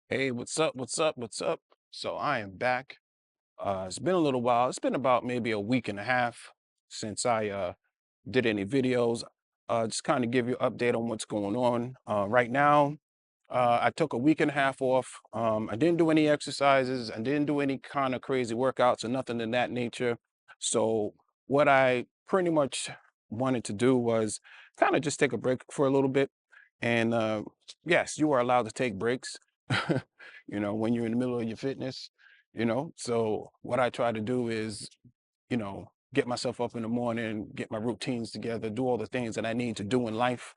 Hey, what's up? What's up? What's up? So I am back. It's been a little while. It's been about maybe a week and a half since I did any videos. Just kind of give you an update on what's going on. Right now, I took a week and a half off. I didn't do any exercises. I didn't do any kind of crazy workouts or nothing in that nature. So what I pretty much wanted to do was kind of just take a break for a little bit. And yes, you are allowed to take breaks, when you're in the middle of your fitness, So what I try to do is, get myself up in the morning, get my routines together, do all the things that I need to do in life,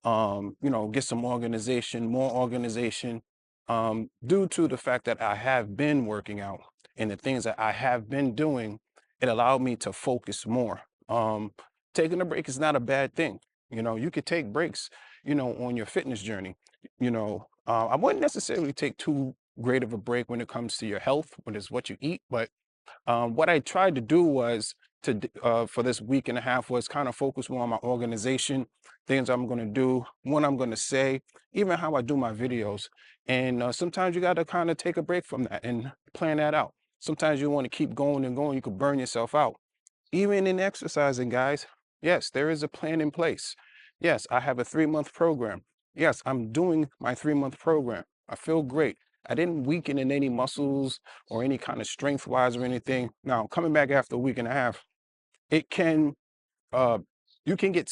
get some organization, more organization, due to the fact that I have been working out and the things that I have been doing, it allowed me to focus more. Taking a break is not a bad thing. You could take breaks, on your fitness journey. I wouldn't necessarily take too great of a break when it comes to your health, when it's what you eat, but what I tried to do was for this week and a half was kind of focus more on my organization, things I'm going to do, what I'm going to say, even how I do my videos. And sometimes you got to kind of take a break from that and plan that out. Sometimes you want to keep going and going, you could burn yourself out. Even in exercising, guys, yes, there is a plan in place. Yes, I have a 3-month program. Yes, I'm doing my 3-month program. I feel great. I didn't weaken in any muscles or any kind of strength wise or anything. Now, coming back after a week and a half, it can, uh, you can get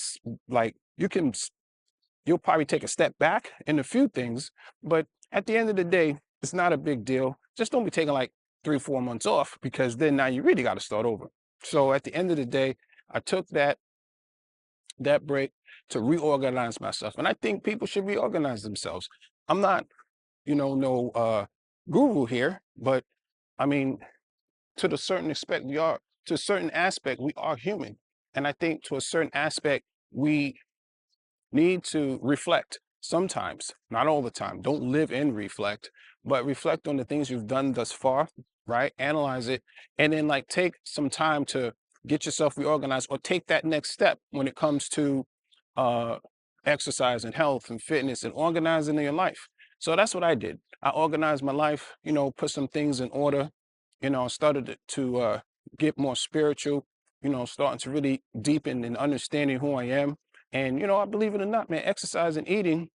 like, you'll probably take a step back in a few things, but at the end of the day, it's not a big deal. Just don't be taking like 3, 4 months off because then now you really got to start over. So at the end of the day, I took that break to reorganize myself. And I think people should reorganize themselves. I'm not, no guru here, but I mean, to the certain aspect, to a certain aspect, we are human. And I think to a certain aspect, we need to reflect sometimes, not all the time. Don't live and reflect, but reflect on the things you've done thus far, right? Analyze it, and then like take some time to get yourself reorganized or take that next step when it comes to uh, exercise and health and fitness and organizing in your life. So that's what I did. I organized my life, put some things in order, started to get more spiritual, starting to really deepen in understanding who I am. And, I believe it or not, man, exercise and eating,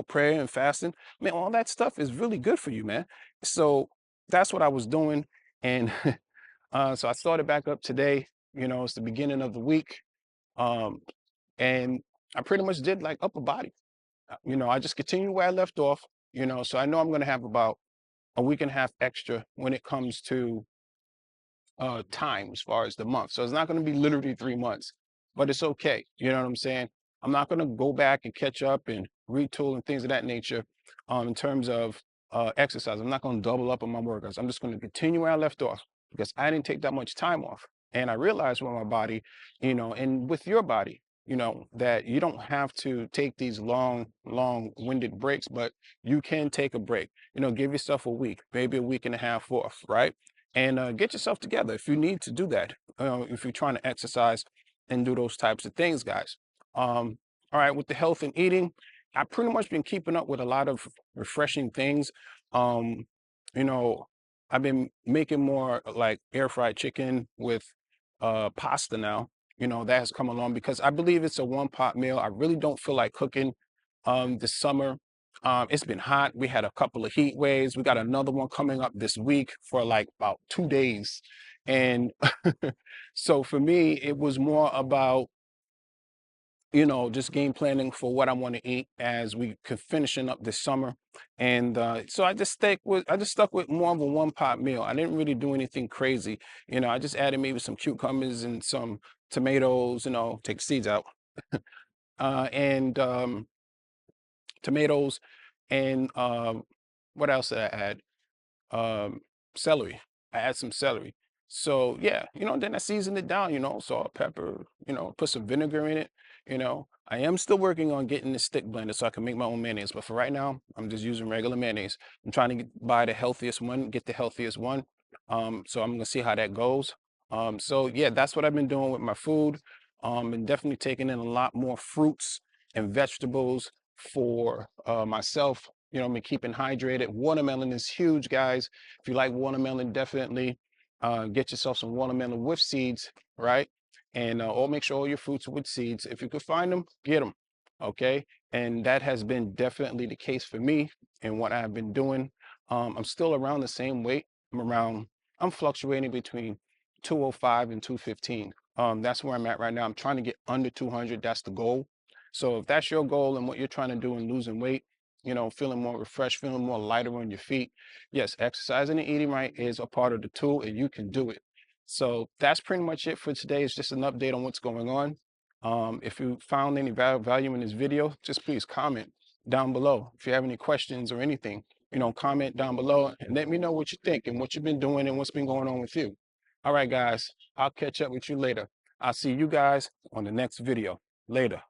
prayer and fasting, man, all that stuff is really good for you, man. So that's what I was doing. And so I started back up today. It's the beginning of the week. Um, and I pretty much did like upper body. I just continued where I left off, so I know I'm going to have about a week and a half extra when it comes to time as far as the month. So it's not going to be literally 3 months, but it's okay. You know what I'm saying? I'm not going to go back and catch up and retool and things of that nature in terms of exercise. I'm not going to double up on my workouts. I'm just going to continue where I left off because I didn't take that much time off. And I realized with my body, and with your body, that you don't have to take these long-winded breaks, but you can take a break. Give yourself a week, maybe a week and a half off, right? And get yourself together if you need to do that. If you're trying to exercise and do those types of things, guys. All right, with the health and eating, I've pretty much been keeping up with a lot of refreshing things. Um, you know, I've been making more like air fried chicken with pasta now. That has come along because I believe it's a one pot meal. I really don't feel like cooking this summer. It's been hot. We had a couple of heat waves. We got another one coming up this week for like about 2 days. And so for me, it was more about, just game planning for what I want to eat as we could finishing up this summer. And so I just stuck with more of a one pot meal. I didn't really do anything crazy. I just added maybe some cucumbers and some tomatoes, take seeds out. And tomatoes and what else did I add? um, Celery. I add some celery. So yeah, then I season it down, salt, pepper, put some vinegar in it. I am still working on getting the stick blender so I can make my own mayonnaise. But for right now, I'm just using regular mayonnaise. I'm trying to buy the healthiest one, get the healthiest one. So I'm gonna see how that goes. So yeah, that's what I've been doing with my food. And definitely taking in a lot more fruits and vegetables for myself You know, I mean, keeping hydrated. Watermelon is huge, guys. If you like watermelon, definitely get yourself some watermelon with seeds, right? And or make sure all your fruits are with seeds. If you could find them, get them. Okay. And that has been definitely the case for me and what I've been doing. I'm still around the same weight. I'm fluctuating between 205 and 215. That's where I'm at right now. I'm trying to get under 200. That's the goal. So if that's your goal and what you're trying to do in losing weight, you know, feeling more refreshed, feeling more lighter on your feet, yes, exercising and eating right is a part of the tool and you can do it. So that's pretty much it for today. It's just an update on what's going on. If you found any value in this video, just please comment down below. If you have any questions or anything, you know, comment down below and let me know what you think and what you've been doing and what's been going on with you. All right, guys, I'll catch up with you later. I'll see you guys on the next video. Later.